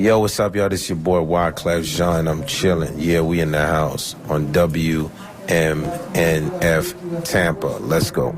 Yo, what's up, y'all? This your boy Wyclef Jean. I'm chilling. Yeah, we in the house on WMNF Tampa. Let's go.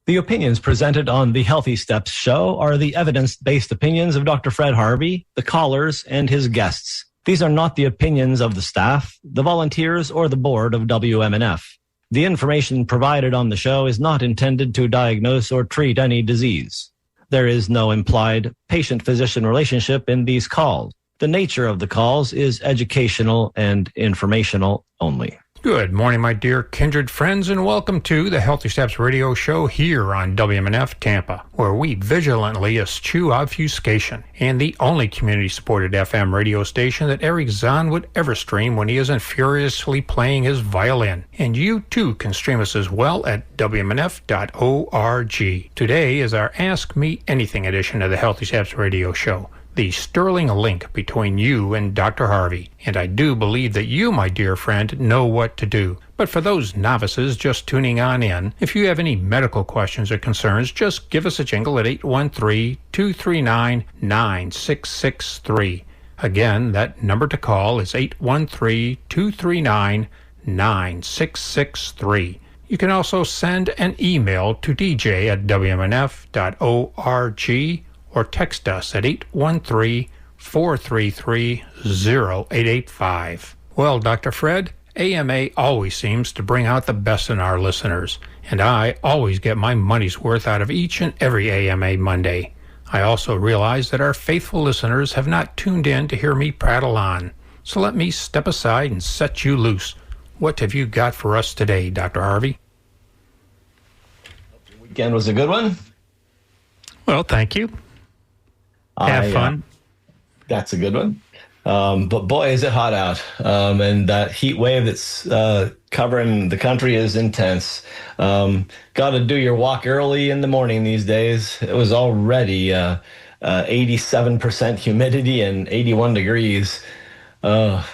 The opinions presented on the Healthy Steps show are the evidence-based opinions of Dr. Fred Harvey, the callers, and his guests. These are not the opinions of the staff, the volunteers, or the board of WMNF. The information provided on the show is not intended to diagnose or treat any disease. There is no implied patient-physician relationship in these calls. The nature of the calls is educational and informational only. Good morning, my dear kindred friends, and welcome to the Healthy Steps radio show here on WMNF Tampa, where we vigilantly eschew obfuscation, and the only community-supported FM radio station that Eric Zahn would ever stream when he isn't furiously playing his violin. And you, too, can stream us as well at WMNF.org. Today is our Ask Me Anything edition of the Healthy Steps radio show, the sterling link between you and Dr. Harvey. And I do believe that you, my dear friend, know what to do. But for those novices just tuning on in, if you have any medical questions or concerns, just give us a jingle at 813-239-9663. Again, that number to call is 813-239-9663. You can also send an email to dj@wmnf.org or text us at 813-433-0885. Well, Dr. Fred, AMA always seems to bring out the best in our listeners, and I always get my money's worth out of each and every AMA Monday. I also realize that our faithful listeners have not tuned in to hear me prattle on, so let me step aside and set you loose. What have you got for us today, Dr. Harvey? Weekend was a good one. Well, thank you. Have fun. That's a good one. But boy, is it hot out. And that heat wave that's covering the country is intense. Got to do your walk early in the morning these days. It was already 87% humidity and 81 degrees. Last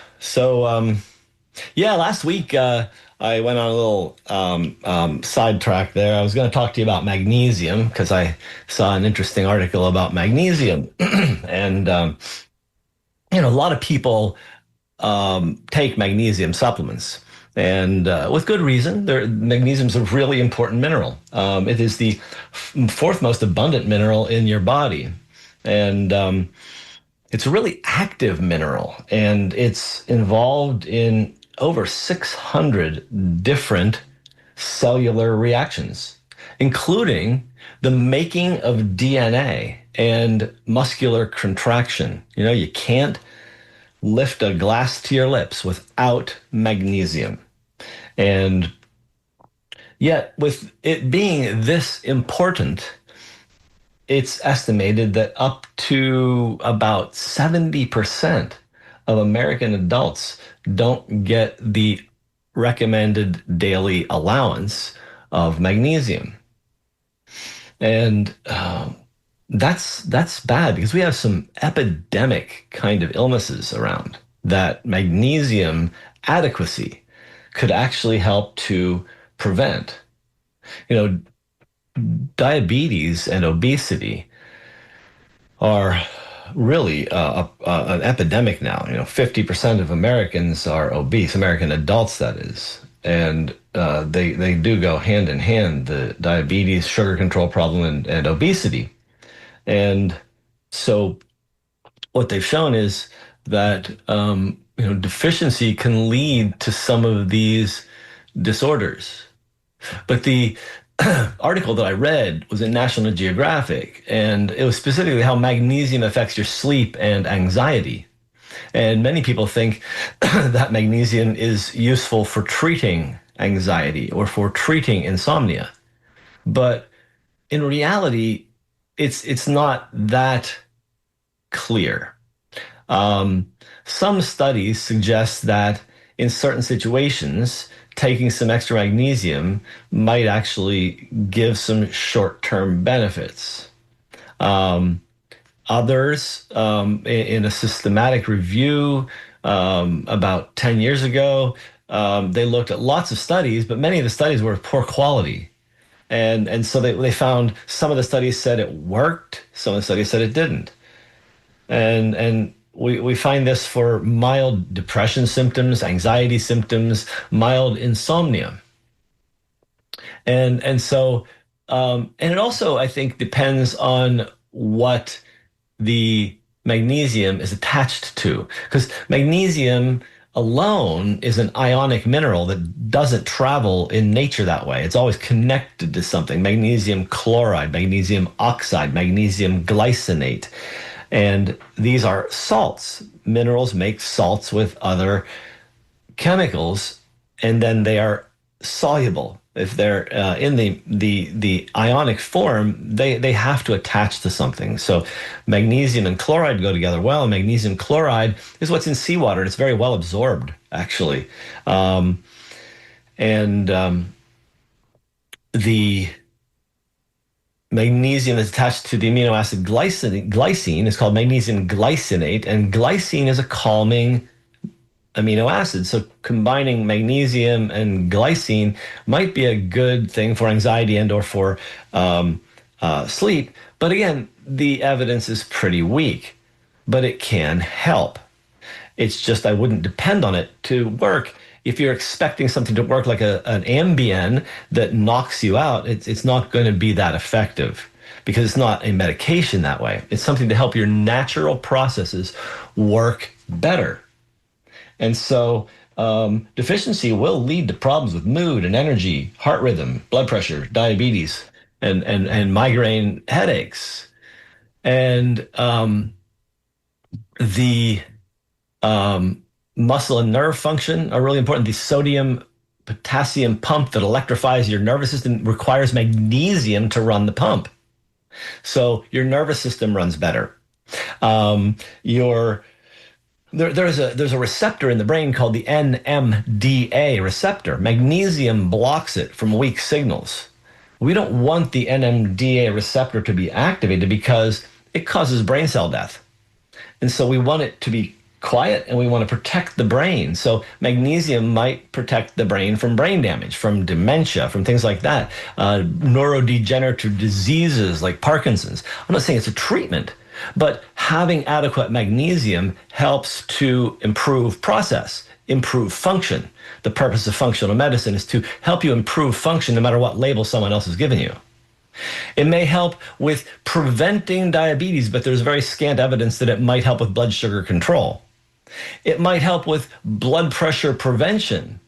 week I went on a little sidetrack there. I was going to talk to you about magnesium because I saw an interesting article about magnesium. And, a lot of people take magnesium supplements. And with good reason. Magnesium is a really important mineral. It is the fourth most abundant mineral in your body. And it's a really active mineral. And it's involved in over 600 different cellular reactions, including the making of DNA and muscular contraction. You can't lift a glass to your lips without magnesium. And yet, with it being this important, it's estimated that up to about 70% of American adults don't get the recommended daily allowance of magnesium. And that's bad because we have some epidemic kind of illnesses around that magnesium adequacy could actually help to prevent. Diabetes and obesity are really an epidemic now. 50% of Americans are obese, American adults, that is. And they do go hand in hand, the diabetes, sugar control problem, and obesity. And so what they've shown is that deficiency can lead to some of these disorders. But the article that I read was in National Geographic, and it was specifically how magnesium affects your sleep and anxiety. And many people think that magnesium is useful for treating anxiety or for treating insomnia. But in reality, it's not that clear. Some studies suggest that in certain situations, taking some extra magnesium might actually give some short-term benefits. Others, in a systematic review about 10 years ago, they looked at lots of studies, but many of the studies were of poor quality. And so they found some of the studies said it worked, some of the studies said it didn't. And we find this for mild depression symptoms, anxiety symptoms, mild insomnia. And it also, I think, depends on what the magnesium is attached to, because magnesium alone is an ionic mineral that doesn't travel in nature that way. It's always connected to something: magnesium chloride, magnesium oxide, magnesium glycinate. And these are salts. Minerals make salts with other chemicals, and then they are soluble. If they're in the ionic form, they have to attach to something. So magnesium and chloride go together well. And magnesium chloride is what's in seawater, and it's very well absorbed, actually. The magnesium that's attached to the amino acid glycine is called magnesium glycinate, and glycine is a calming amino acid. So combining magnesium and glycine might be a good thing for anxiety and or for sleep. But again, the evidence is pretty weak, but it can help. It's just I wouldn't depend on it to work. If you're expecting something to work like an Ambien that knocks you out, it's not going to be that effective, because it's not a medication that way. It's something to help your natural processes work better. And so deficiency will lead to problems with mood and energy, heart rhythm, blood pressure, diabetes, and migraine headaches. And the muscle and nerve function are really important. The sodium potassium pump that electrifies your nervous system requires magnesium to run the pump. So your nervous system runs better. There's a receptor in the brain called the NMDA receptor. Magnesium blocks it from weak signals. We don't want the NMDA receptor to be activated because it causes brain cell death. And so we want it to be quiet, and we want to protect the brain. So magnesium might protect the brain from brain damage, from dementia, from things like that, neurodegenerative diseases like Parkinson's. I'm not saying it's a treatment, but having adequate magnesium helps to improve process, improve function. The purpose of functional medicine is to help you improve function no matter what label someone else has given you. It may help with preventing diabetes, but there's very scant evidence that it might help with blood sugar control. It might help with blood pressure prevention,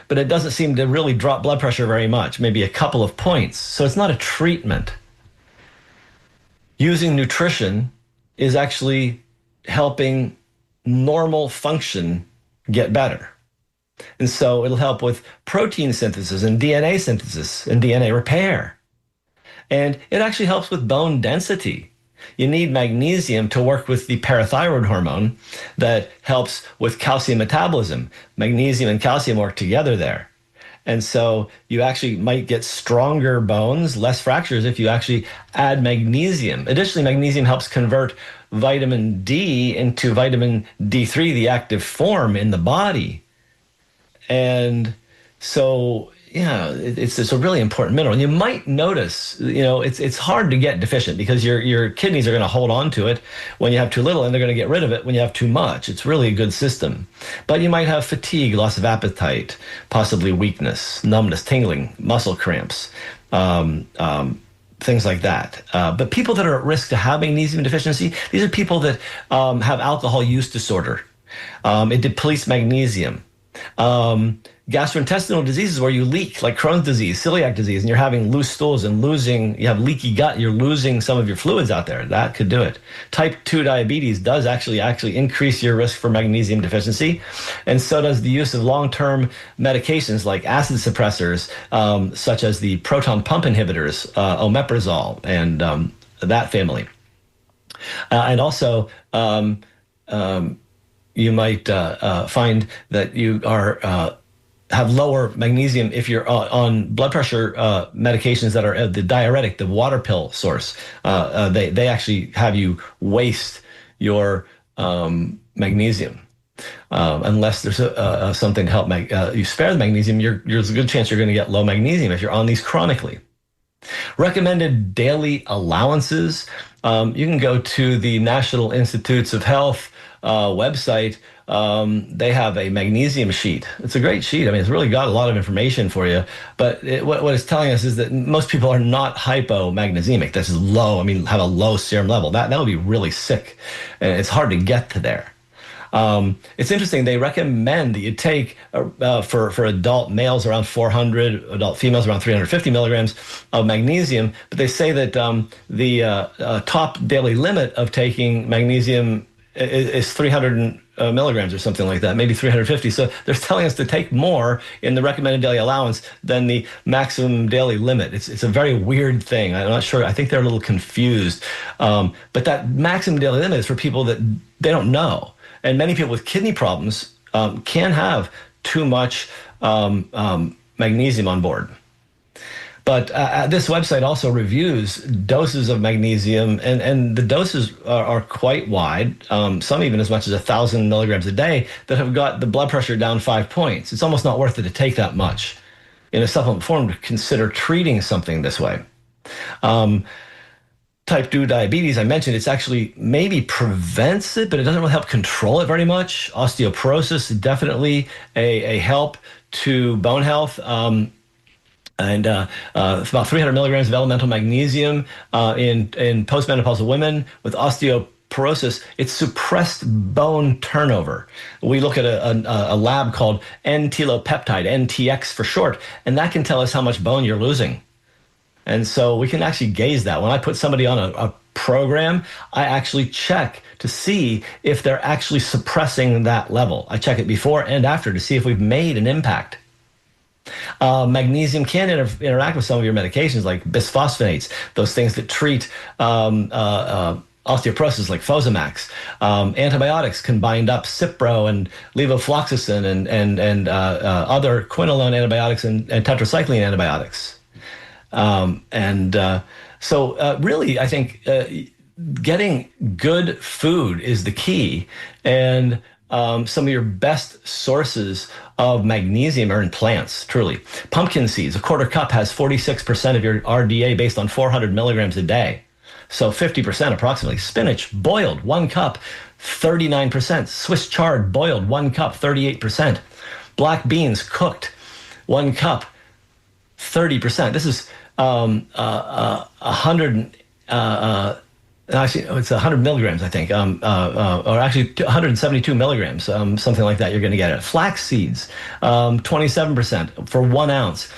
but it doesn't seem to really drop blood pressure very much, maybe a couple of points. So it's not a treatment. Using nutrition is actually helping normal function get better. And so it'll help with protein synthesis and DNA synthesis and DNA repair. And it actually helps with bone density. You need magnesium to work with the parathyroid hormone that helps with calcium metabolism. Magnesium and calcium work together there. And so you actually might get stronger bones, less fractures if you actually add magnesium. Additionally, magnesium helps convert vitamin D into vitamin D3, the active form in the body. And so, yeah, it's a really important mineral. And you might notice, it's hard to get deficient because your kidneys are going to hold on to it when you have too little, and they're going to get rid of it when you have too much. It's really a good system. But you might have fatigue, loss of appetite, possibly weakness, numbness, tingling, muscle cramps, things like that. But people that are at risk to have magnesium deficiency, these are people that have alcohol use disorder. It depletes magnesium. Gastrointestinal diseases where you leak, like Crohn's disease, celiac disease, and you're having loose stools and you have leaky gut, you're losing some of your fluids out there. That could do it. Type 2 diabetes does actually increase your risk for magnesium deficiency. And so does the use of long-term medications like acid suppressors, such as the proton pump inhibitors, omeprazole, and that family. And also, you might find that you have lower magnesium if you're on blood pressure medications that are the diuretic, the water pill source. They actually have you waste your magnesium. Unless there's something to help you spare the magnesium, there's a good chance you're going to get low magnesium if you're on these chronically. Recommended daily allowances. You can go to the National Institutes of Health website, they have a magnesium sheet. It's a great sheet. I mean, it's really got a lot of information for you. But what it's telling us is that most people are not hypomagnesiemic. This is low. I mean, have a low serum level. That would be really sick. And it's hard to get to there. It's interesting. They recommend that you take for adult males around 400, adult females around 350 milligrams of magnesium. But they say that the top daily limit of taking magnesium is 300 milligrams or something like that, maybe 350. So they're telling us to take more in the recommended daily allowance than the maximum daily limit. It's a very weird thing. I'm not sure. I think they're a little confused. But that maximum daily limit is for people that they don't know. And many people with kidney problems can have too much magnesium on board. But this website also reviews doses of magnesium, and the doses are quite wide, some even as much as 1,000 milligrams a day, that have got the blood pressure down 5 points. It's almost not worth it to take that much in a supplement form to consider treating something this way. Type 2 diabetes, I mentioned, it's actually maybe prevents it, but it doesn't really help control it very much. Osteoporosis, definitely a help to bone health. And it's about 300 milligrams of elemental magnesium in postmenopausal women with osteoporosis. It's suppressed bone turnover. We look at a lab called N-telopeptide, NTX for short, and that can tell us how much bone you're losing. And so we can actually gauge that. When I put somebody on a program, I actually check to see if they're actually suppressing that level. I check it before and after to see if we've made an impact. Magnesium can interact with some of your medications like bisphosphonates, those things that treat osteoporosis like Fosamax. Antibiotics can bind up Cipro and levofloxacin and other quinolone antibiotics and tetracycline antibiotics. So really, I think getting good food is the key. And some of your best sources of magnesium are in plants, truly. Pumpkin seeds, a quarter cup has 46% of your RDA based on 400 milligrams a day. So 50% approximately. Spinach, boiled, 1 cup, 39%. Swiss chard, boiled, 1 cup, 38%. Black beans, cooked, 1 cup, 30%. This is 100. Actually, it's 100 milligrams, I think, or actually 172 milligrams, something like that. You're going to get it. Flax seeds, 27% for 1 ounce.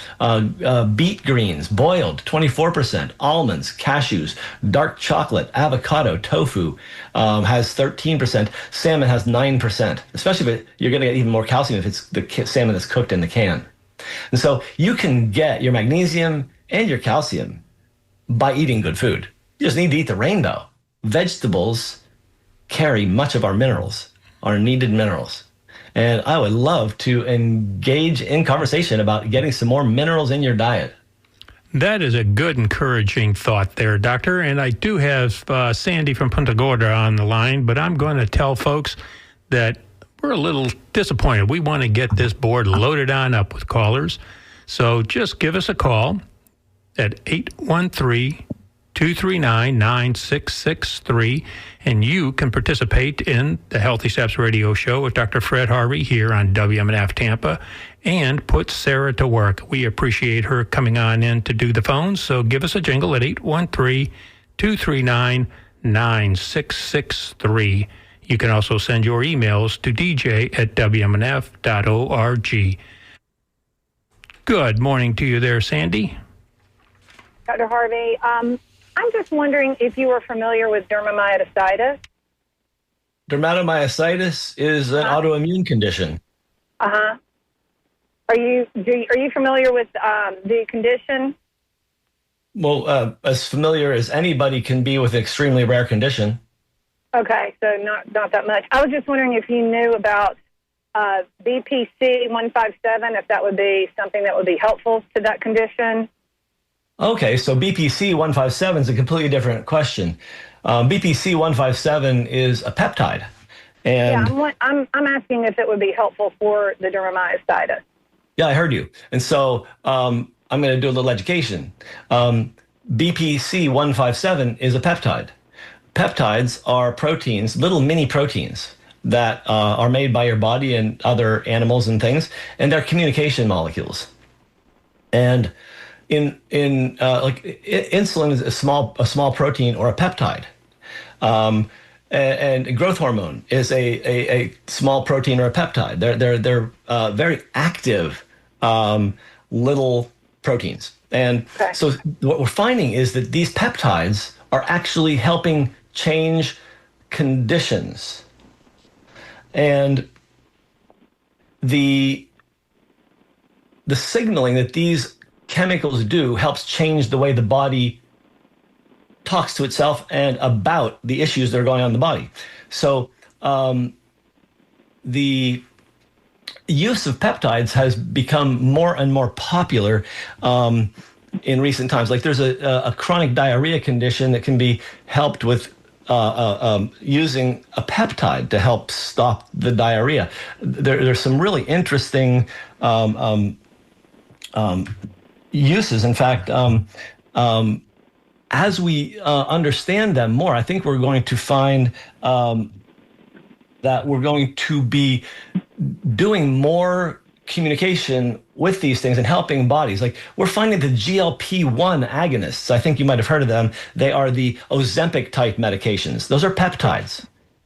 Beet greens, boiled, 24%. Almonds, cashews, dark chocolate, avocado, tofu has 13%. Salmon has 9%. Especially if you're going to get even more calcium if it's the salmon that's cooked in the can. And so you can get your magnesium and your calcium by eating good food. You just need to eat the rainbow. Vegetables carry much of our minerals, our needed minerals. And I would love to engage in conversation about getting some more minerals in your diet. That is a good, encouraging thought there, Doctor. And I do have Sandy from Punta Gorda on the line, but I'm going to tell folks that we're a little disappointed. We want to get this board loaded on up with callers. So just give us a call at 813-239-9663, and you can participate in the Healthy Steps Radio Show with Dr. Fred Harvey here on WMNF Tampa and put Sarah to work. We appreciate her coming on in to do the phones, so give us a jingle at 813-239-9663. You can also send your emails to dj@wmnf.org. Good morning to you there, Sandy. Dr. Harvey, I'm just wondering if you were familiar with dermatomyositis. Dermatomyositis is an autoimmune condition. Uh-huh. Are you familiar with the condition? Well, as familiar as anybody can be with an extremely rare condition. Okay, so not that much. I was just wondering if you knew about BPC 157, if that would be something that would be helpful to that condition. Okay, so BPC 157 is a completely different question. BPC 157 is a peptide, and yeah, I'm asking if it would be helpful for the dermatomyositis. Yeah, I heard you, and so I'm going to do a little education. BPC 157 is a peptide. Peptides are proteins, little mini proteins, that are made by your body and other animals and things, and they're communication molecules. And insulin is a small protein or a peptide. And growth hormone is a small protein or a peptide. They're very active little proteins. And so what we're finding is that these peptides are actually helping change conditions. And the signaling that these chemicals do helps change the way the body talks to itself and about the issues that are going on in the body. So the use of peptides has become more and more popular in recent times. Like there's a chronic diarrhea condition that can be helped with using a peptide to help stop the diarrhea. There's some really interesting uses. In fact, as we understand them more, I think we're going to find that we're going to be doing more communication with these things and helping bodies. Like we're finding the GLP-1 agonists. I think you might have heard of them. They are the Ozempic type medications. Those are peptides.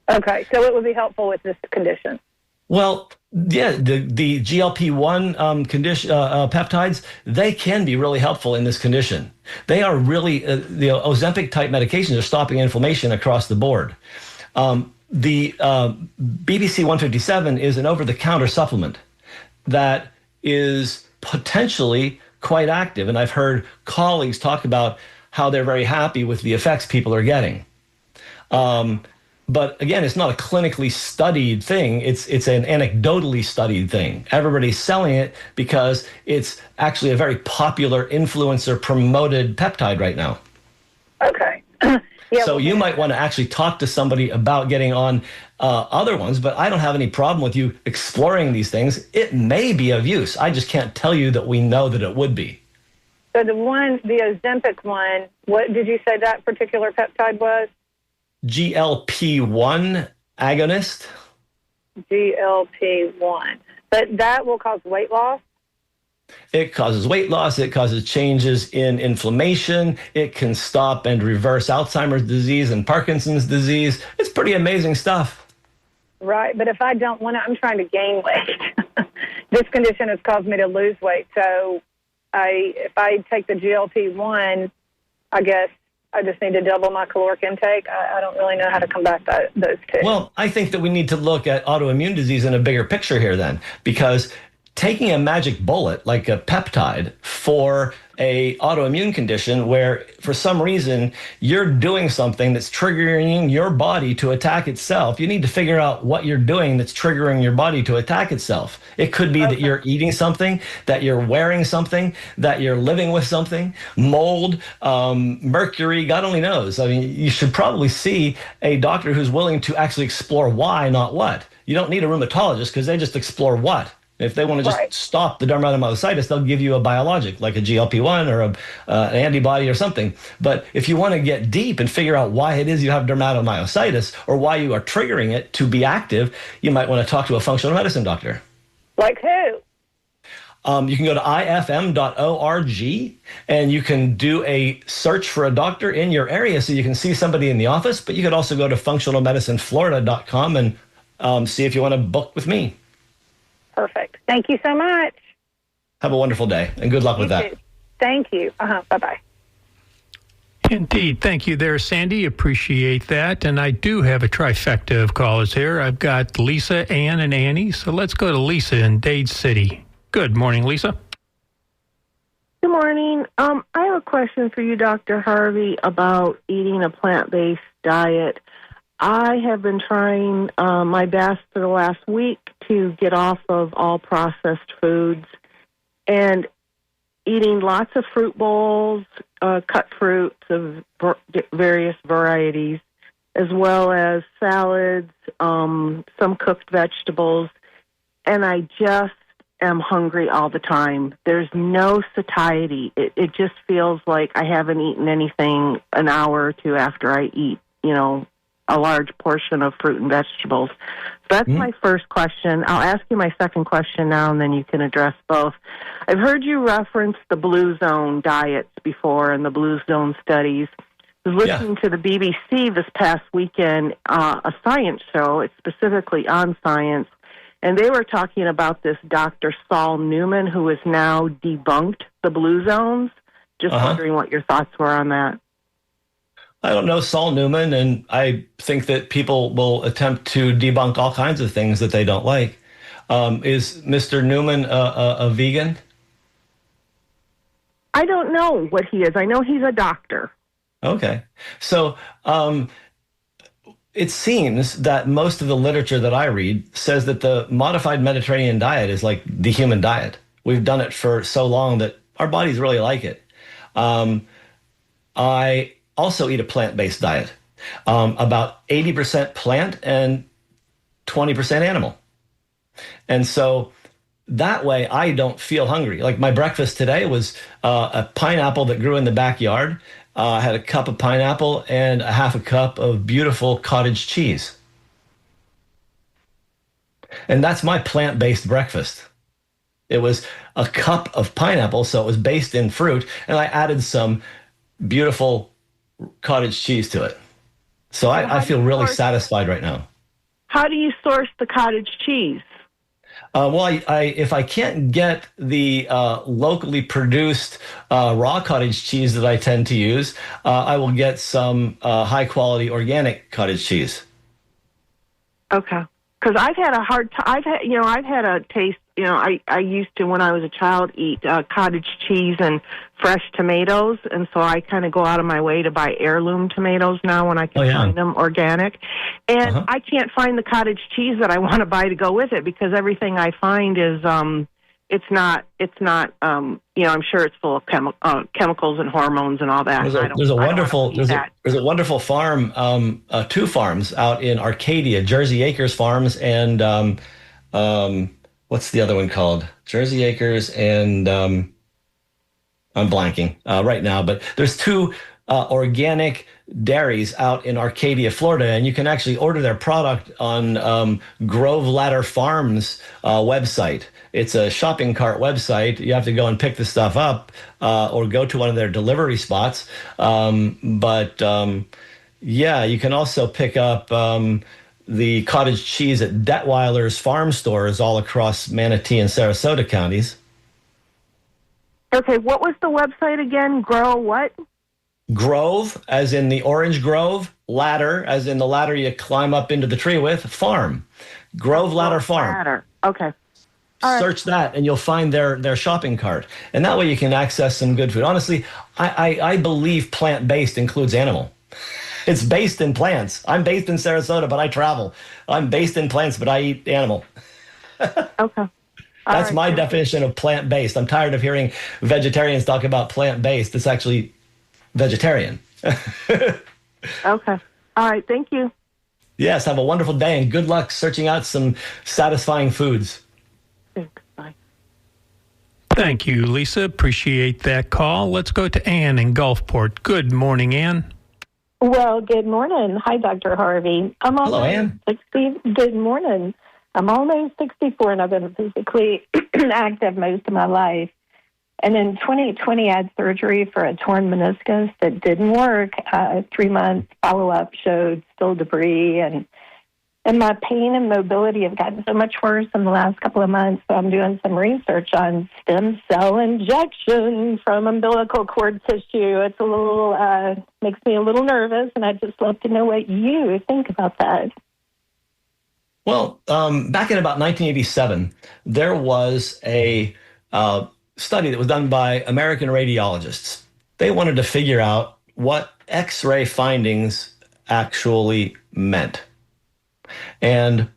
Okay, so it would be helpful with this condition. Well, yeah, the GLP-1 condition peptides, they can be really helpful in this condition. They are really the Ozempic type medications are stopping inflammation across the board. The BBC 157 is an over-the-counter supplement that is potentially quite active, and I've heard colleagues talk about how they're very happy with the effects people are getting. But again, it's not a clinically studied thing. It's an anecdotally studied thing. Everybody's selling it because it's actually a very popular influencer promoted peptide right now. Okay. So you might want to actually talk to somebody about getting on other ones, but I don't have any problem with you exploring these things. It may be of use. I just can't tell you that we know that it would be. So the Ozempic one, what did you say that particular peptide was? GLP-1 agonist. GLP-1. But that will cause weight loss? It causes weight loss. It causes changes in inflammation. It can stop and reverse Alzheimer's disease and Parkinson's disease. It's pretty amazing stuff. Right, but if I don't want to, I'm trying to gain weight. This condition has caused me to lose weight. So if I take the GLP-1, I guess I just need to double my caloric intake. I don't really know how to combat those two. Well, I think that we need to look at autoimmune disease in a bigger picture here then, because taking a magic bullet like a peptide for a autoimmune condition where for some reason you're doing something that's triggering your body to attack itself, you need to figure out what you're doing that's triggering your body to attack itself. It could be that you're eating something, that you're wearing something, that you're living with something, mold, mercury, God only knows. I mean, you should probably see a doctor who's willing to actually explore why, not what. You don't need a rheumatologist because they just explore what. If they want to just stop the dermatomyositis, they'll give you a biologic like a GLP-1 or an antibody or something. But if you want to get deep and figure out why it is you have dermatomyositis or why you are triggering it to be active, you might want to talk to a functional medicine doctor. Like who? You can go to ifm.org and you can do a search for a doctor in your area so you can see somebody in the office. But you could also go to functionalmedicineflorida.com and see if you want to book with me. Perfect. Thank you so much. Have a wonderful day, and good luck with that. Thank you. Bye-bye. Indeed. Thank you there, Sandy. Appreciate that. And I do have a trifecta of callers here. I've got Lisa, Ann, and Annie. So let's go to Lisa in Dade City. Good morning, Lisa. Good morning. I have a question for you, Dr. Harvey, about eating a plant-based diet. I have been trying my best for the last week to get off of all processed foods and eating lots of fruit bowls, cut fruits of various varieties, as well as salads, some cooked vegetables, and I just am hungry all the time. There's no satiety. It just feels like I haven't eaten anything an hour or two after I eat, a large portion of fruit and vegetables. So that's my first question. I'll ask you my second question now, and then you can address both. I've heard you reference the Blue Zone diets before and the Blue Zone studies. I was listening to the BBC this past weekend, a science show. It's specifically on science. And they were talking about this Dr. Saul Newman, who has now debunked the Blue Zones. Just wondering what your thoughts were on that. I don't know Saul Newman, and I think that people will attempt to debunk all kinds of things that they don't like. Is Mr. Newman a vegan? I don't know what he is. I know he's a doctor. Okay. So it seems that most of the literature that I read says that the modified Mediterranean diet is like the human diet. We've done it for so long that our bodies really like it. I also eat a plant-based diet, about 80% plant and 20% animal. And so that way I don't feel hungry. Like my breakfast today was a pineapple that grew in the backyard. I had a cup of pineapple and a half a cup of beautiful cottage cheese. And that's my plant-based breakfast. It was a cup of pineapple, so it was based in fruit, and I added some beautiful cottage cheese to it. So I feel really satisfied right now. How do you source the cottage cheese? Well, if I can't get the locally produced raw cottage cheese that I tend to use, I will get some high-quality organic cottage cheese. Okay. Because I've had a hard time. I've had a taste. I used to, when I was a child, eat cottage cheese and fresh tomatoes, and so I kind of go out of my way to buy heirloom tomatoes now when I can find them organic. And I can't find the cottage cheese that I want to buy to go with it because everything I find is it's not. I'm sure it's full of chemicals and hormones and all that. There's a wonderful farm, two farms out in Arcadia, Jersey Acres Farms, and what's the other one called? Jersey Acres and I'm blanking right now, but there's two organic dairies out in Arcadia, Florida, and you can actually order their product on Grove Ladder Farms website. It's a shopping cart website. You have to go and pick the stuff up or go to one of their delivery spots. You can also pick up the cottage cheese at Detweiler's farm stores all across Manatee and Sarasota counties. Okay, what was the website again? Grow what? Grove, as in the orange grove. Ladder, as in the ladder you climb up into the tree with. Farm. Grove Ladder Farm. Ladder. Okay. Search that and you'll find their shopping cart. And that way you can access some good food. Honestly, I believe plant-based includes animal. It's based in plants. I'm based in Sarasota, but I travel. I'm based in plants, but I eat animal. Okay. That's my definition of plant-based. I'm tired of hearing vegetarians talk about plant-based. It's actually vegetarian. Okay. All right. Thank you. Yes. Have a wonderful day and good luck searching out some satisfying foods. Thanks. Bye. Thank you, Lisa. Appreciate that call. Let's go to Ann in Gulfport. Good morning, Ann. Well, good morning. Hi, Dr. Harvey. Hello, Ann. 60. Good morning. I'm almost 64, and I've been physically active most of my life. And in 2020, I had surgery for a torn meniscus that didn't work. 3 months follow-up showed still debris, and my pain and mobility have gotten so much worse in the last couple of months. So I'm doing some research on stem cell injection from umbilical cord tissue. It's a little makes me a little nervous, and I'd just love to know what you think about that. Well, back in about 1987, there was a study that was done by American radiologists. They wanted to figure out what X-ray findings actually meant. And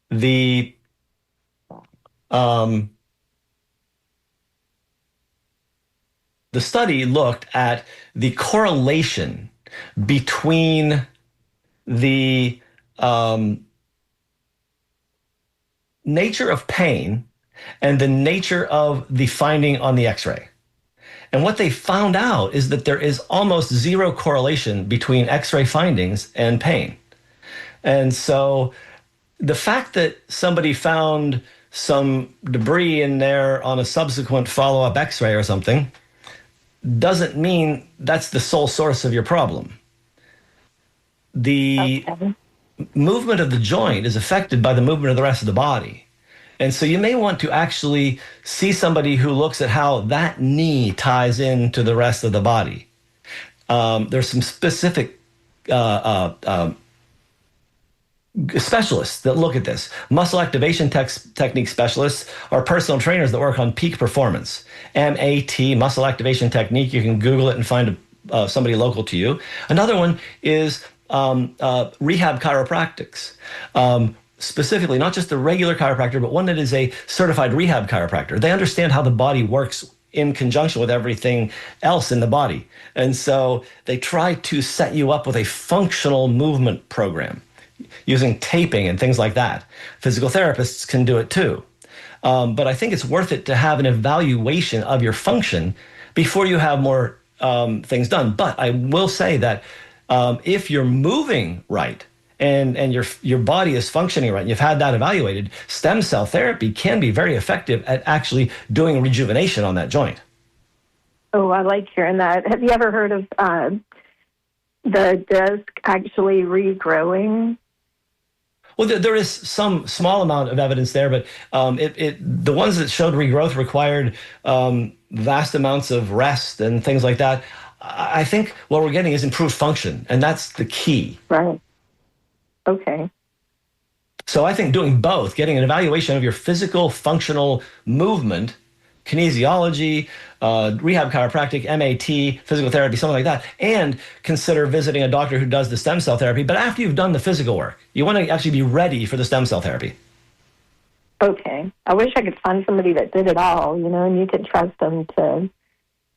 the study looked at the correlation between the nature of pain and the nature of the finding on the X-ray. And what they found out is that there is almost zero correlation between X-ray findings and pain. And so the fact that somebody found some debris in there on a subsequent follow-up x-ray or something doesn't mean that's the sole source of your problem. The movement of the joint is affected by the movement of the rest of the body. And so you may want to actually see somebody who looks at how that knee ties into the rest of the body. There's some specific specialists that look at this. Muscle activation technique specialists are personal trainers that work on peak performance. MAT, muscle activation technique. You can Google it and find somebody local to you. Another one is rehab chiropractics. Specifically, not just the regular chiropractor, but one that is a certified rehab chiropractor. They understand how the body works in conjunction with everything else in the body. And so they try to set you up with a functional movement program using taping and things like that. Physical therapists can do it too. But I think it's worth it to have an evaluation of your function before you have more things done. But I will say that if you're moving right, and your body is functioning right, and you've had that evaluated, stem cell therapy can be very effective at actually doing rejuvenation on that joint. Oh, I like hearing that. Have you ever heard of the disc actually regrowing? Well, there is some small amount of evidence there, but the ones that showed regrowth required vast amounts of rest and things like that. I think what we're getting is improved function, and that's the key. Right. Okay. So I think doing both, getting an evaluation of your physical functional movement, kinesiology, rehab chiropractic, MAT, physical therapy, something like that, and consider visiting a doctor who does the stem cell therapy. But after you've done the physical work, you want to actually be ready for the stem cell therapy. Okay. I wish I could find somebody that did it all, and you could trust them to.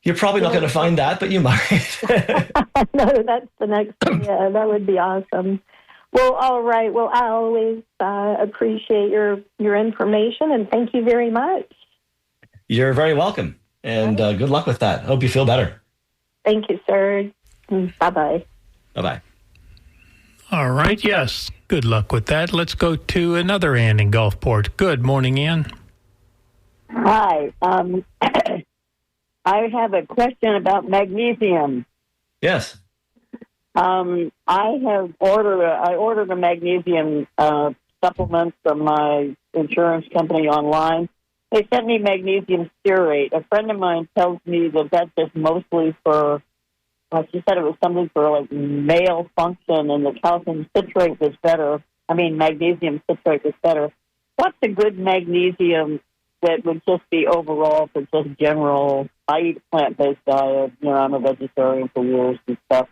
You're probably not going to find that, but you might. No, that's the next thing. Yeah, that would be awesome. Well, all right. Well, I always appreciate your information, and thank you very much. You're very welcome, and good luck with that. Hope you feel better. Thank you, sir. Bye-bye. Bye-bye. All right, yes. Good luck with that. Let's go to another Ann in Gulfport. Good morning, Ann. Hi. I have a question about magnesium. Yes. I ordered a magnesium supplement from my insurance company online. They sent me magnesium stearate. A friend of mine tells me that that's just mostly for, she said it was something for like male function, and the calcium citrate was better. Magnesium citrate was better. What's a good magnesium that would just be overall for just general? I eat a plant-based diet. I'm a vegetarian for years and stuff.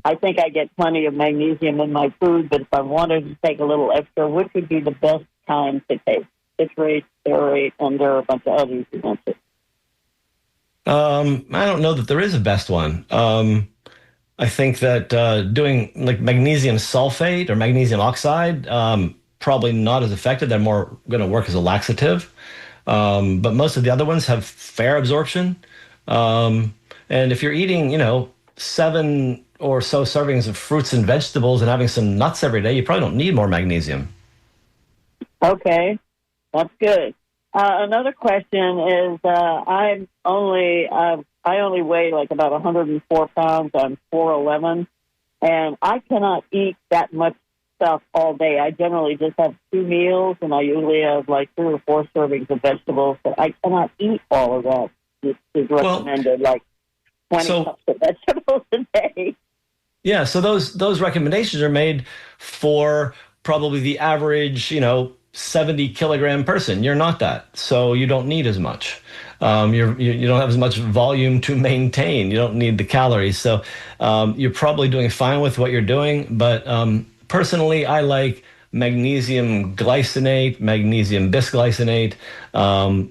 I think I get plenty of magnesium in my food, but if I wanted to take a little extra, which would be the best kind to take? Citrate, stearate, and there are a bunch of others you mentioned. I don't know that there is a best one. I think that doing like magnesium sulfate or magnesium oxide, probably not as effective. They're more going to work as a laxative. But most of the other ones have fair absorption. And if you're eating, 7 or so servings of fruits and vegetables and having some nuts every day, you probably don't need more magnesium. Okay, that's good. Another question is, I only weigh like about 104 pounds. I'm 4'11", and I cannot eat that much stuff all day. I generally just have 2 meals, and I usually have like 3 or 4 servings of vegetables, but I cannot eat all of that. This is recommended, like 20 cups of vegetables a day. Yeah, so those recommendations are made for probably the average, 70-kilogram person. You're not that, so you don't need as much. You don't have as much volume to maintain. You don't need the calories, so you're probably doing fine with what you're doing. But personally, I like magnesium glycinate, magnesium bisglycinate,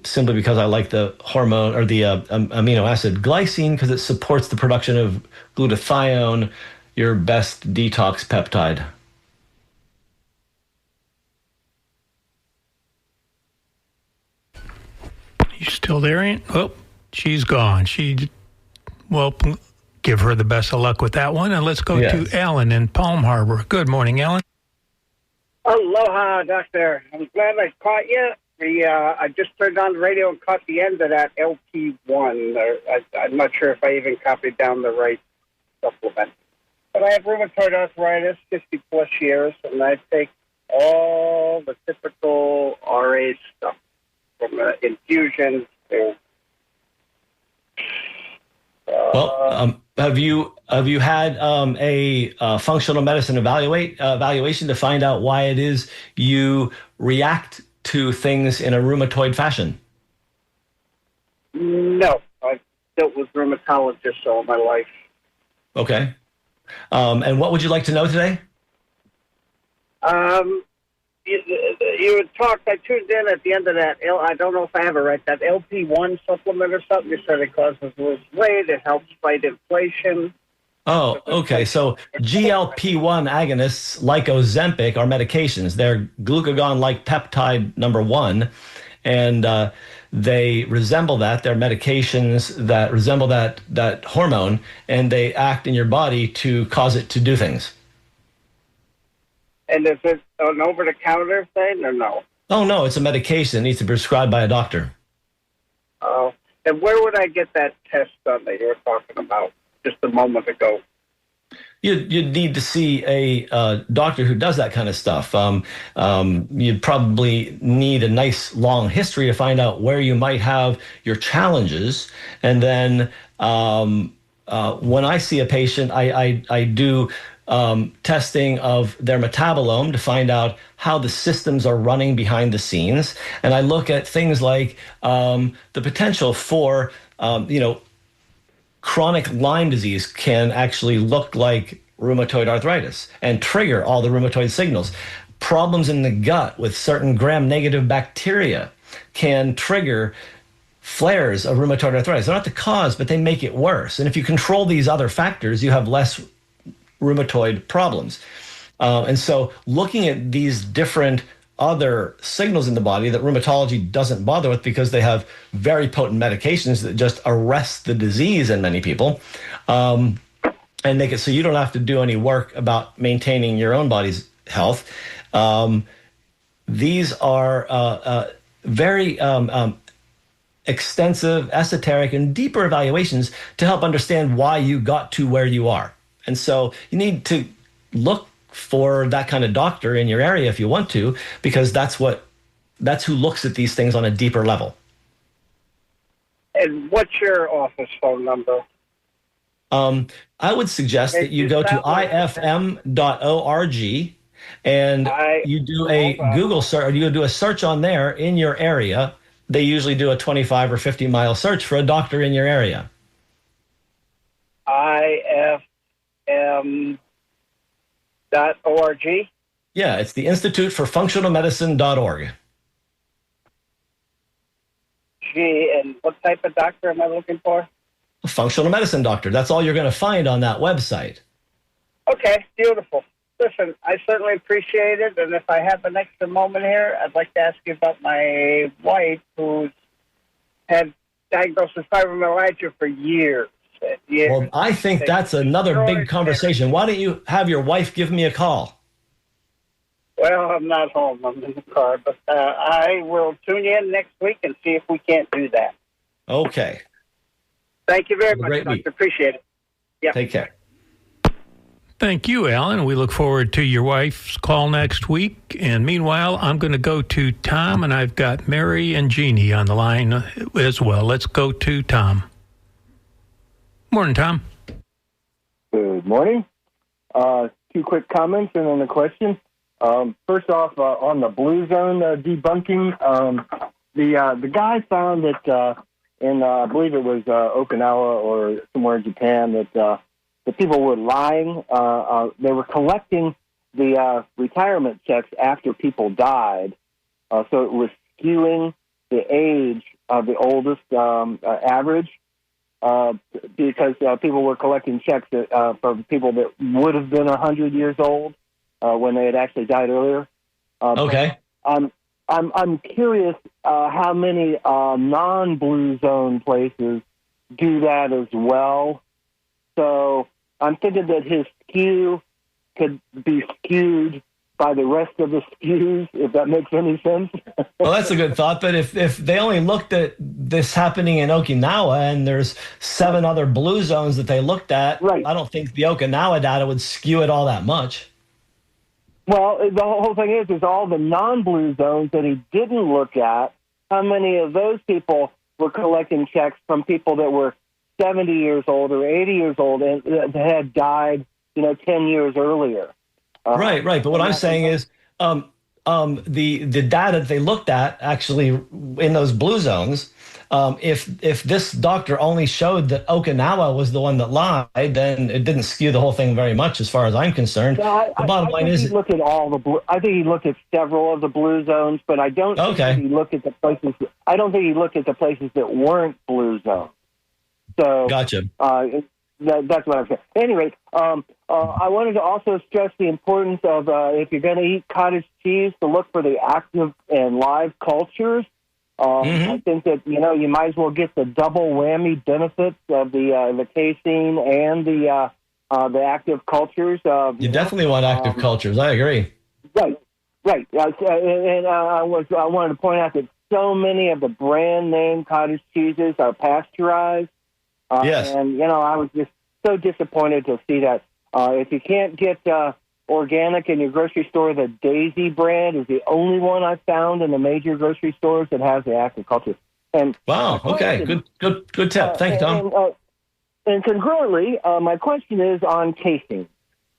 simply because I like the hormone or the amino acid glycine because it supports the production of glutathione, your best detox peptide. You still there, Aunt? Oh, she's gone. Well, give her the best of luck with that one. And let's go to Alan in Palm Harbor. Good morning, Alan. Aloha, Doctor. I'm glad I caught you. I just turned on the radio and caught the end of that LP1. I'm not sure if I even copied down the right supplement. But I have rheumatoid arthritis, 50-plus years, and I take all the typical RA stuff, from infusions to... Have you had a functional medicine evaluation to find out why it is you react to things in a rheumatoid fashion? No, I've dealt with rheumatologists all my life. Okay. And what would you like to know today? You had talked, I tuned in at the end of that, I don't know if I have it right, that LP1 supplement or something. You said it causes lose weight, it helps fight inflation. Oh, okay. So GLP-1 agonists like Ozempic are medications. They're glucagon-like peptide number 1, and they resemble that. They're medications that resemble that hormone, and they act in your body to cause it to do things. And is it an over-the-counter thing or no? Oh, no, it's a medication. It needs to be prescribed by a doctor. Oh, and where would I get that test done that you were talking about just a moment ago? You'd need to see a doctor who does that kind of stuff. You'd probably need a nice long history to find out where you might have your challenges. And then when I see a patient, I do testing of their metabolome to find out how the systems are running behind the scenes. And I look at things like the potential for, chronic Lyme disease can actually look like rheumatoid arthritis and trigger all the rheumatoid signals. Problems in the gut with certain gram-negative bacteria can trigger flares of rheumatoid arthritis. They're not the cause, but they make it worse. And if you control these other factors, you have less rheumatoid problems. And so looking at these different other signals in the body that rheumatology doesn't bother with because they have very potent medications that just arrest the disease in many people, and make it so you don't have to do any work about maintaining your own body's health. These are very extensive, esoteric, and deeper evaluations to help understand why you got to where you are. And so you need to look for that kind of doctor in your area if you want to, because that's who looks at these things on a deeper level. And what's your office phone number? I would suggest that you go to ifm.org and you do a Google search, or you do a search on there in your area. They usually do a 25 or 50 mile search for a doctor in your area. ifm.org? Yeah, it's the Institute for Functional Medicine.org. Gee, and what type of doctor am I looking for? A functional medicine doctor. That's all you're going to find on that website. Okay, beautiful. Listen, I certainly appreciate it, and if I have an extra moment here, I'd like to ask you about my wife who's had diagnosed with fibromyalgia for years. Well, I think that's another big conversation. Why don't you have your wife give me a call? Well, I'm not home. I'm in the car, but I will tune in next week and see if we can't do that. Okay. Thank you very much, Doctor. Appreciate it. Yeah. Take care. Thank you, Alan. We look forward to your wife's call next week. And meanwhile, I'm going to go to Tom, and I've got Mary and Jeannie on the line as well. Let's go to Tom. Morning, Tom. Good morning. 2 quick comments and then a question. First off, on the Blue Zone debunking, the guy found that in, I believe it was Okinawa or somewhere in Japan, that the people were lying. They were collecting the retirement checks after people died, so it was skewing the age of the oldest average. Because people were collecting checks from people that would have been 100 years old when they had actually died earlier. Okay. I'm curious how many non-Blue Zone places do that as well. So I'm thinking that his skew could be skewed by the rest of the SKUs, if that makes any sense. Well, that's a good thought. But if they only looked at this happening in Okinawa and there's 7 other blue zones that they looked at, Right. I don't think the Okinawa data would skew it all that much. Well, the whole thing is all the non-blue zones that he didn't look at, how many of those people were collecting checks from people that were 70 years old or 80 years old and that had died, 10 years earlier. Right. But what I'm saying is the data that they looked at actually in those blue zones, if this doctor only showed that Okinawa was the one that lied, then it didn't skew the whole thing very much as far as I'm concerned. No, the bottom line is... he looked at all the blue. I think he looked at several of the blue zones, but I don't think he looked at the places. I don't think he looked at the places that weren't blue zones. So Gotcha. That's what I'm saying. Anyway, I wanted to also stress the importance of if you're going to eat cottage cheese, to look for the active and live cultures. I think that you might as well get the double whammy benefits of the casein and the active cultures. You definitely want active cultures. I agree. Right. And I wanted to point out that so many of the brand name cottage cheeses are pasteurized. Yes. And I was just so disappointed to see that. If you can't get organic in your grocery store, the Daisy brand is the only one I've found in the major grocery stores that has the active culture. And wow. Okay. Good tip. Thank you, Tom. And congruently, my question is on casein.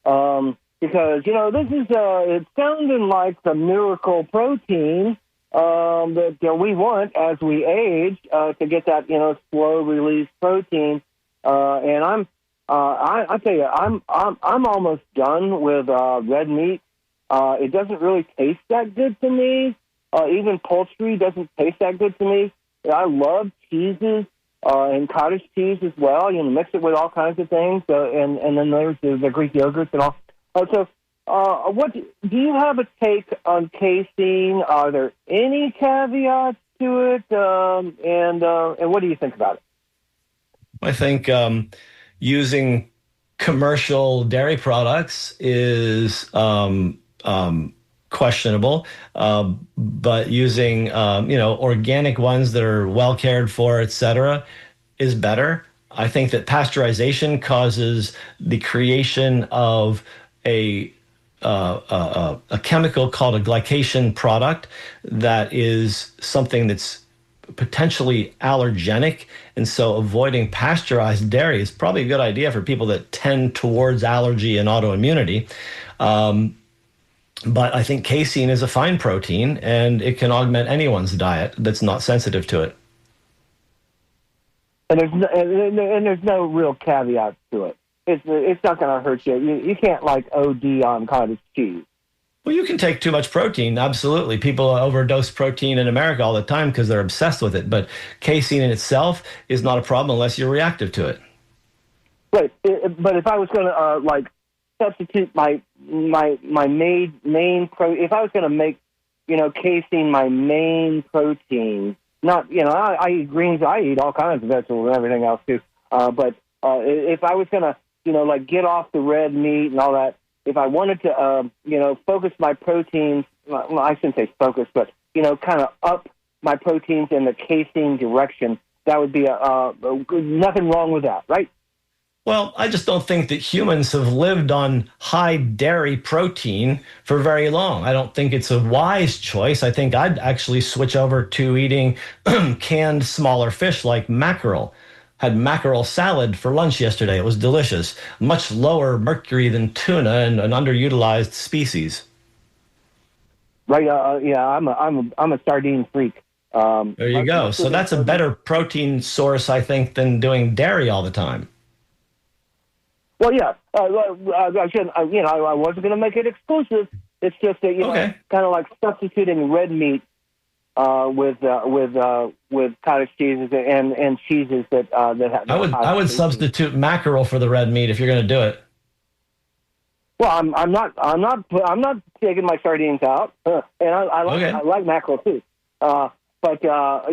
Because, this is, it's sounding like the miracle protein that we want as we age to get that, slow release protein. And I tell you, I'm almost done with red meat. It doesn't really taste that good to me. Even poultry doesn't taste that good to me. I love cheeses and cottage cheese as well. Mix it with all kinds of things. And then there's the Greek yogurts and all. So what do you have a take on casein? Are there any caveats to it? And what do you think about it? I think using commercial dairy products is questionable, but using organic ones that are well cared for, etc., is better. I think that pasteurization causes the creation of a chemical called a glycation product that is something that's potentially allergenic, and so avoiding pasteurized dairy is probably a good idea for people that tend towards allergy and autoimmunity. But I think casein is a fine protein, and it can augment anyone's diet that's not sensitive to it. And there's no real caveat to it. It's not going to hurt you. You can't OD on cottage cheese. Well, you can take too much protein. Absolutely. People overdose protein in America all the time because they're obsessed with it. But casein in itself is not a problem unless you're reactive to it. Right. But if I was going to substitute my main protein, if I was going to make casein my main protein, not I eat greens, I eat all kinds of vegetables and everything else too. But if I was going to get off the red meat and all that. If I wanted to, focus my proteins, well, I shouldn't say focus, but, kind of up my proteins in the casein direction, that would be nothing wrong with that, right? Well, I just don't think that humans have lived on high dairy protein for very long. I don't think it's a wise choice. I think I'd actually switch over to eating canned smaller fish like mackerel. Had mackerel salad for lunch yesterday. It was delicious. Much lower mercury than tuna and an underutilized species. Right. I'm a sardine freak. There you go. So that's a better protein source, I think, than doing dairy all the time. Well, yeah. I wasn't going to make it exclusive. It's just that kind of like substituting red meat with cottage cheeses and cheeses that have. I would substitute mackerel for the red meat if you're going to do it. Well, I'm not taking my sardines out, and I like mackerel too. But I'm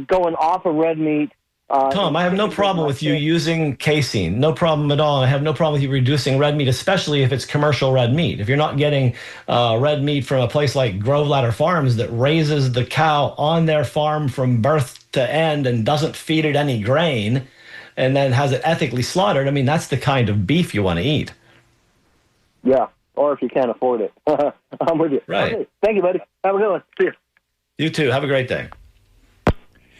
going off of red meat Tom, I have no problem with you using casein. No problem at all. I have no problem with you reducing red meat, especially if it's commercial red meat. If you're not getting red meat from a place like Grove Ladder Farms that raises the cow on their farm from birth to end and doesn't feed it any grain and then has it ethically slaughtered, I mean, that's the kind of beef you want to eat. Yeah, or if you can't afford it. I'm with you. Right. Okay. Thank you, buddy. Have a good one. See you. You too. Have a great day.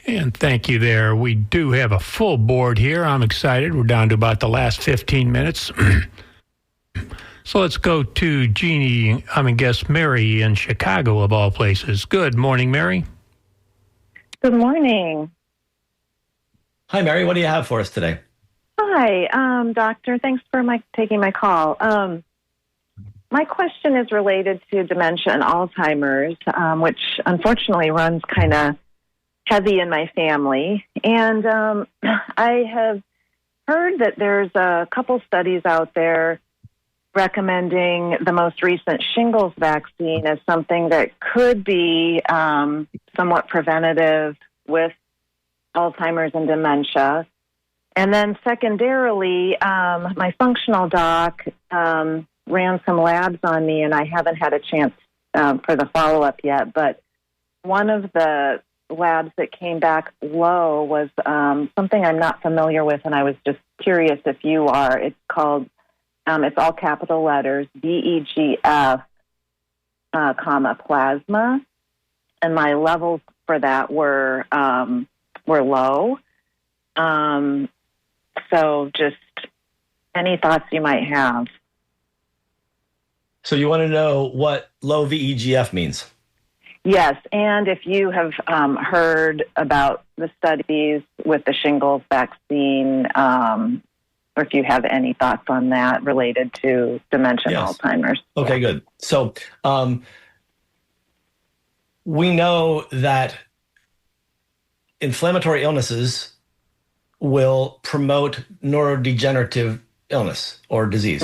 And thank you there. We do have a full board here. I'm excited. We're down to about the last 15 minutes. So let's go to Mary in Chicago, of all places. Good morning, Mary. Good morning. Hi, Mary. What do you have for us today? Hi, doctor. Thanks for taking my call. My question is related to dementia and Alzheimer's, which unfortunately runs kind of heavy in my family. And I have heard that there's a couple studies out there recommending the most recent shingles vaccine as something that could be somewhat preventative with Alzheimer's and dementia. And then secondarily, my functional doc ran some labs on me, and I haven't had a chance for the follow-up yet, but one of the labs that came back low was something I'm not familiar with, and I was just curious if you are. It's called, it's all capital letters, VEGF, plasma, and my levels for that were low. So just any thoughts you might have. So you want to know what low VEGF means? Yes, and if you have heard about the studies with the shingles vaccine, or if you have any thoughts on that related to dementia and Alzheimer's. Okay, good. So we know that inflammatory illnesses will promote neurodegenerative illness or disease.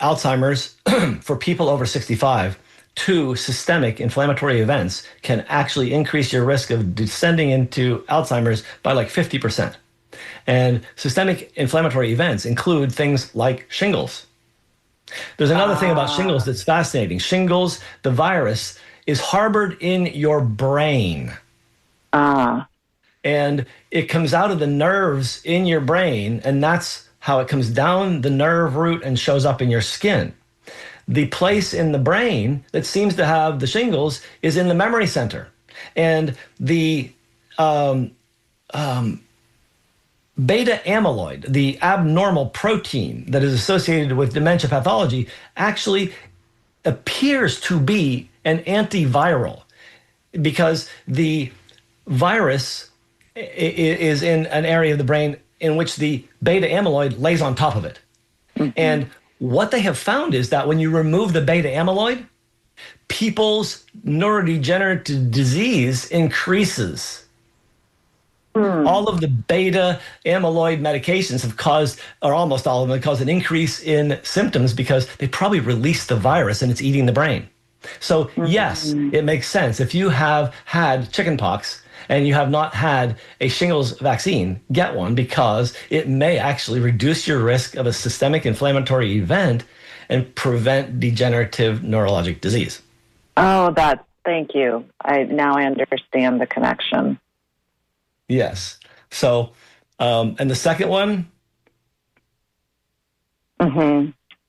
Alzheimer's, for people over 65, 2 systemic inflammatory events can actually increase your risk of descending into Alzheimer's by like 50%. And systemic inflammatory events include things like shingles. There's another thing about shingles that's fascinating. Shingles, the virus, is harbored in your brain. And it comes out of the nerves in your brain, and that's how it comes down the nerve root and shows up in your skin. The place in the brain that seems to have the shingles is in the memory center. And the beta amyloid, the abnormal protein that is associated with dementia pathology, actually appears to be an antiviral because the virus is in an area of the brain in which the beta amyloid lays on top of it. And what they have found is that when you remove the beta amyloid, people's neurodegenerative disease increases. All of the beta amyloid medications have caused, or almost all of them, have caused an increase in symptoms because they probably released the virus and it's eating the brain. So yes, it makes sense. If you have had chickenpox and you have not had a shingles vaccine, get one because it may actually reduce your risk of a systemic inflammatory event and prevent degenerative neurologic disease. Oh, thank you. Now I understand the connection. Yes. So, and the second one?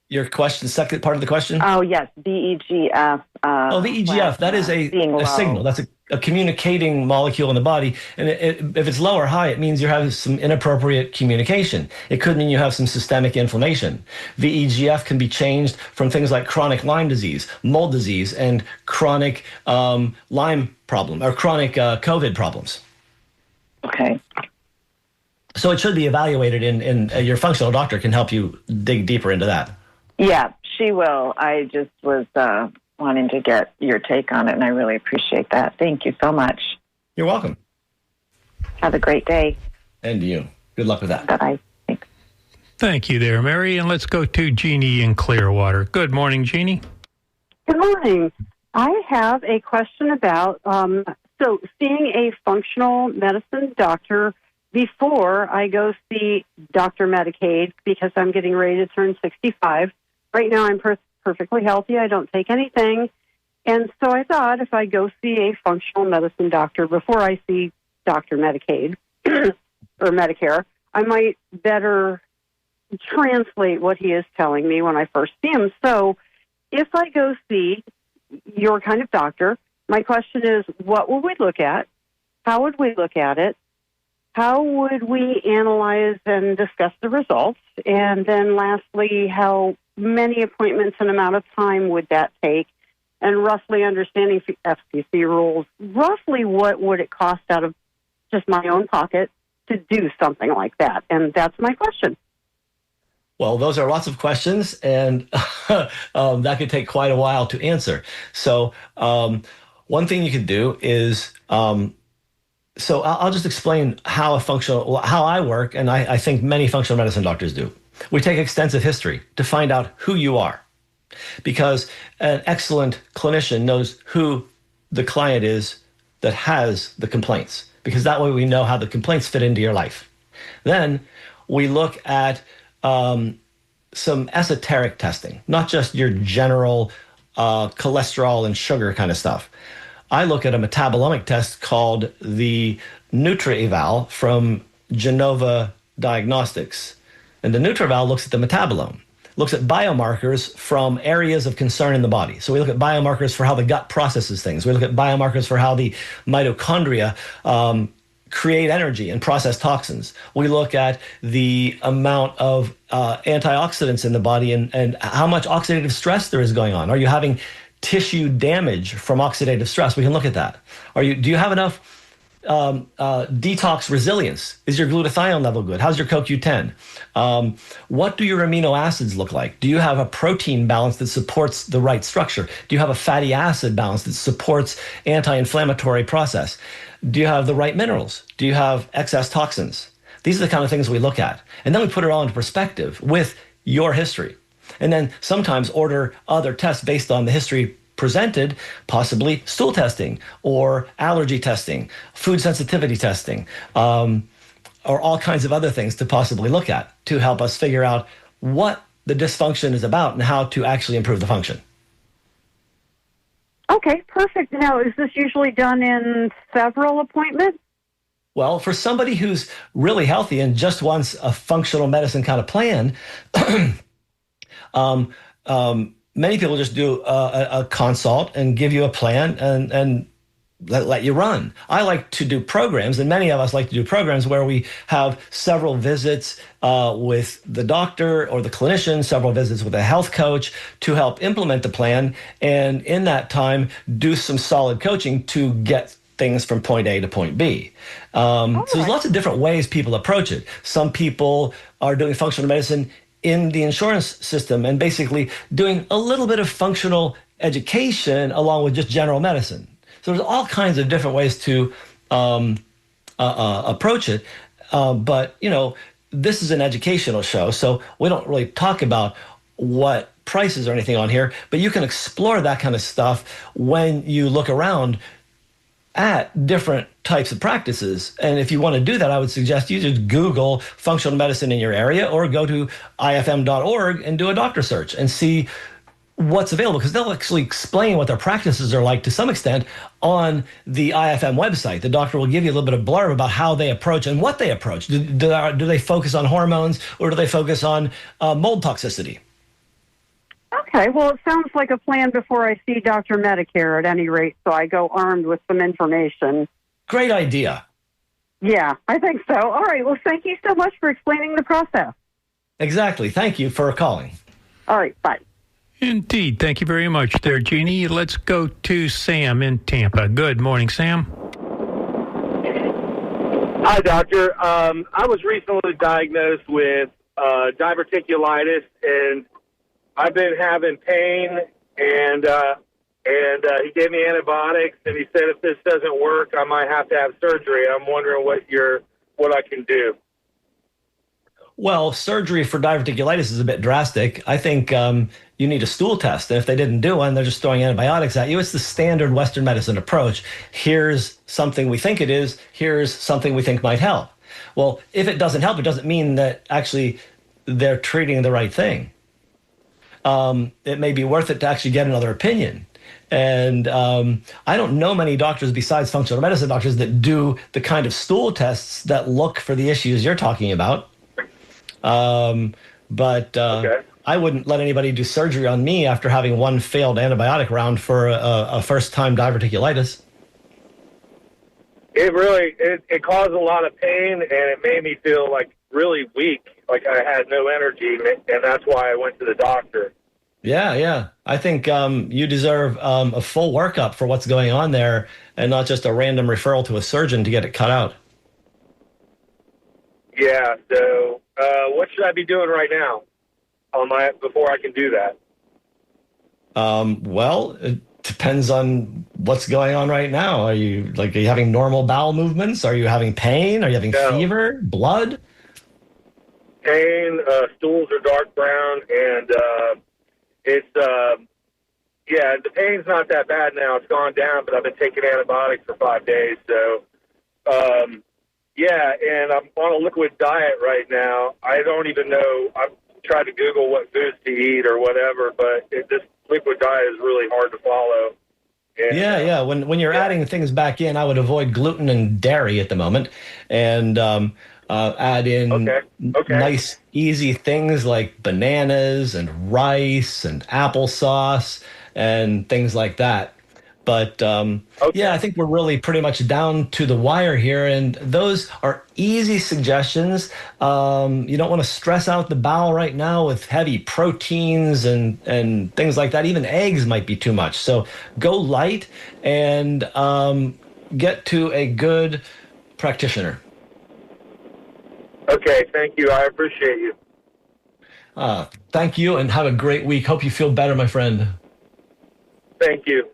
Your question, second part of the question? Oh, yes, VEGF. VEGF, that is a signal. That's a communicating molecule in the body. And if it's low or high, it means you're having some inappropriate communication. It could mean you have some systemic inflammation. VEGF can be changed from things like chronic Lyme disease, mold disease, and chronic Lyme problem, or chronic COVID problems. Okay. So it should be evaluated in your functional doctor can help you dig deeper into that. Yeah, she will. I just was wanting to get your take on it, and I really appreciate that. Thank you so much. You're welcome. Have a great day. And you. Good luck with that. Bye-bye. Thanks. Thank you there, Mary. And let's go to Jeannie in Clearwater. Good morning, Jeannie. Good morning. I have a question about so seeing a functional medicine doctor before I go see Dr. Medicaid because I'm getting ready to turn 65. Right now, I'm perfectly healthy. I don't take anything. And so I thought if I go see a functional medicine doctor before I see Dr. Medicaid or Medicare, I might better translate what he is telling me when I first see him. So if I go see your kind of doctor, my question is, what will we look at? How would we look at it? How would we analyze and discuss the results? And then lastly, how many appointments and amount of time would that take? And roughly understanding FCC rules, roughly what would it cost out of just my own pocket to do something like that? And that's my question. Well, those are lots of questions, and that could take quite a while to answer. So one thing you could do is, so I'll just explain how I work, and I think many functional medicine doctors do. We take extensive history to find out who you are, because an excellent clinician knows who the client is that has the complaints, because that way we know how the complaints fit into your life. Then we look at some esoteric testing, not just your general cholesterol and sugar kind of stuff. I look at a metabolomic test called the NutriEval from Genova Diagnostics. And the NutriEval looks at the metabolome, looks at biomarkers from areas of concern in the body. So we look at biomarkers for how the gut processes things. We look at biomarkers for how the mitochondria create energy and process toxins. We look at the amount of antioxidants in the body and how much oxidative stress there is going on. Are you having tissue damage from oxidative stress? We can look at that. Do you have enough detox resilience? Is your glutathione level good? How's your CoQ10? What do your amino acids look like? Do you have a protein balance that supports the right structure? Do you have a fatty acid balance that supports anti-inflammatory process? Do you have the right minerals? Do you have excess toxins? These are the kind of things we look at. And then we put it all into perspective with your history. And then sometimes order other tests based on the history presented, possibly stool testing or allergy testing, food sensitivity testing, or all kinds of other things to possibly look at to help us figure out what the dysfunction is about and how to actually improve the function. Okay, perfect. Now, is this usually done in several appointments? Well, for somebody who's really healthy and just wants a functional medicine kind of plan, many people just do a consult and give you a plan and let you run. I like to do programs, and many of us like to do programs where we have several visits with the doctor or the clinician, several visits with a health coach to help implement the plan, and in that time, do some solid coaching to get things from point A to point B. So there's lots of different ways people approach it. Some people are doing functional medicine in the insurance system and basically doing a little bit of functional education along with just general medicine. So there's all kinds of different ways to approach it. But, you know, this is an educational show, so we don't really talk about what prices or anything on here, but you can explore that kind of stuff when you look around at different types of practices. And if you want to do that, I would suggest you just Google functional medicine in your area or go to ifm.org and do a doctor search and see what's available, because they'll actually explain what their practices are like to some extent on the IFM website. The doctor will give you a little bit of blurb about how they approach and what they approach. Do they focus on hormones or do they focus on mold toxicity? Okay, well, it sounds like a plan before I see Dr. Medicare at any rate, so I go armed with some information. Great idea. Yeah, I think so. All right, well, thank you so much for explaining the process. Exactly. Thank you for calling. All right, bye. Indeed. Thank you very much there, Jeannie. Let's go to Sam in Tampa. Good morning, Sam. Hi, doctor. I was recently diagnosed with diverticulitis, and I've been having pain, and he gave me antibiotics, and he said if this doesn't work, I might have to have surgery. I'm wondering what I can do. Well, surgery for diverticulitis is a bit drastic. I think you need a stool test. And if they didn't do one, they're just throwing antibiotics at you. It's the standard Western medicine approach. Here's something we think it is. Here's something we think might help. Well, if it doesn't help, it doesn't mean that actually they're treating the right thing. It may be worth it to actually get another opinion. And I don't know many doctors besides functional medicine doctors that do the kind of stool tests that look for the issues you're talking about. But I wouldn't let anybody do surgery on me after having one failed antibiotic round for a first-time diverticulitis. It caused a lot of pain, and it made me feel like really weak, like I had no energy, and that's why I went to the doctor. Yeah. I think you deserve a full workup for what's going on there, and not just a random referral to a surgeon to get it cut out. Yeah. So, what should I be doing right now before I can do that? Well, it depends on what's going on right now. Are you having normal bowel movements? Are you having pain? Are you having fever? Blood? Pain. Stools are dark brown, and the pain's not that bad now. It's gone down, but I've been taking antibiotics for 5 days. So, and I'm on a liquid diet right now. I don't even know. I've tried to Google what foods to eat or whatever, but this liquid diet is really hard to follow. And, When you're adding things back in, I would avoid gluten and dairy at the moment, and add in nice, easy things like bananas and rice and applesauce and things like that. But I think we're really pretty much down to the wire here, and those are easy suggestions. You don't want to stress out the bowel right now with heavy proteins and things like that. Even eggs might be too much. So go light and get to a good practitioner. Okay, thank you. I appreciate you. Thank you, and have a great week. Hope you feel better, my friend. Thank you.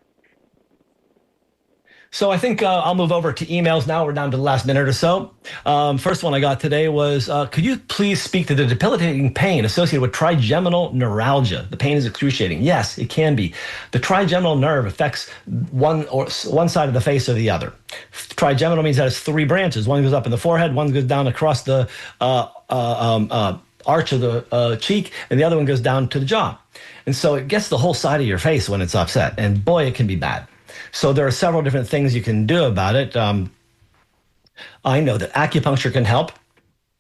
So I think I'll move over to emails now. We're down to the last minute or so. First one I got today was, could you please speak to the debilitating pain associated with trigeminal neuralgia? The pain is excruciating. Yes, it can be. The trigeminal nerve affects one side of the face or the other. Trigeminal means that it's three branches. One goes up in the forehead, one goes down across the arch of the cheek, and the other one goes down to the jaw. And so it gets the whole side of your face when it's upset. And boy, it can be bad. So there are several different things you can do about it. I know that acupuncture can help.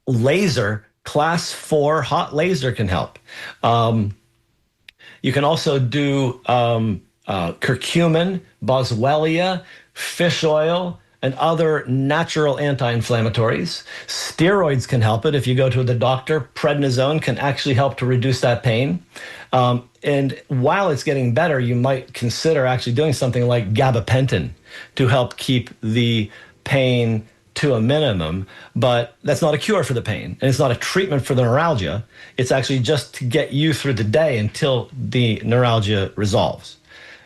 Laser, class 4 hot laser can help. You can also do curcumin, boswellia, fish oil, and other natural anti-inflammatories. Steroids can help it. If you go to the doctor, prednisone can actually help to reduce that pain. And while it's getting better, you might consider actually doing something like gabapentin to help keep the pain to a minimum. But that's not a cure for the pain, and it's not a treatment for the neuralgia. It's actually just to get you through the day until the neuralgia resolves.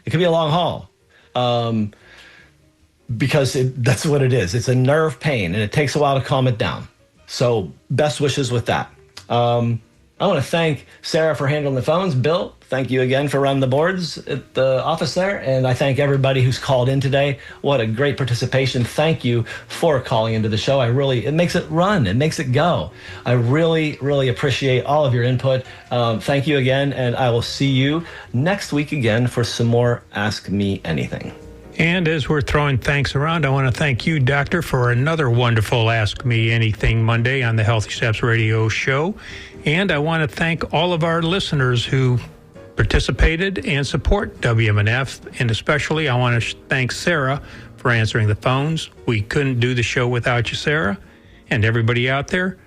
It could be a long haul. Because that's what it is. It's a nerve pain, and it takes a while to calm it down. So best wishes with that. I want to thank Sarah for handling the phones. Bill, thank you again for running the boards at the office there. And I thank everybody who's called in today. What a great participation. Thank you for calling into the show. It makes it run. It makes it go. I really, really appreciate all of your input. Thank you again, and I will see you next week again for some more Ask Me Anything. And as we're throwing thanks around, I want to thank you, Doctor, for another wonderful Ask Me Anything Monday on the Healthy Steps Radio Show. And I want to thank all of our listeners who participated and support WMNF. And especially, I want to thank Sarah for answering the phones. We couldn't do the show without you, Sarah. And everybody out there,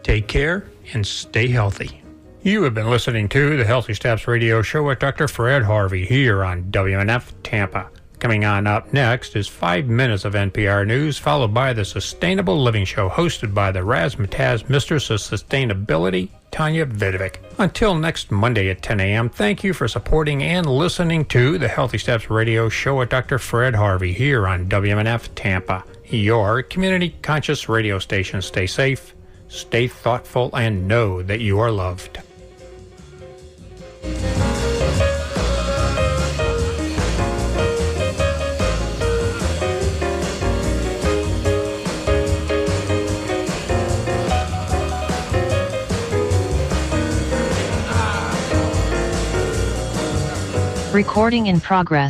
take care and stay healthy. You have been listening to the Healthy Steps Radio Show with Dr. Fred Harvey here on WMNF Tampa. Coming on up next is 5 minutes of NPR News, followed by the Sustainable Living Show, hosted by the Razzmatazz Mistress of Sustainability, Tanya Vidovic. Until next Monday at 10 a.m., thank you for supporting and listening to the Healthy Steps Radio Show with Dr. Fred Harvey here on WMNF Tampa, your community-conscious radio station. Stay safe, stay thoughtful, and know that you are loved. Recording in progress.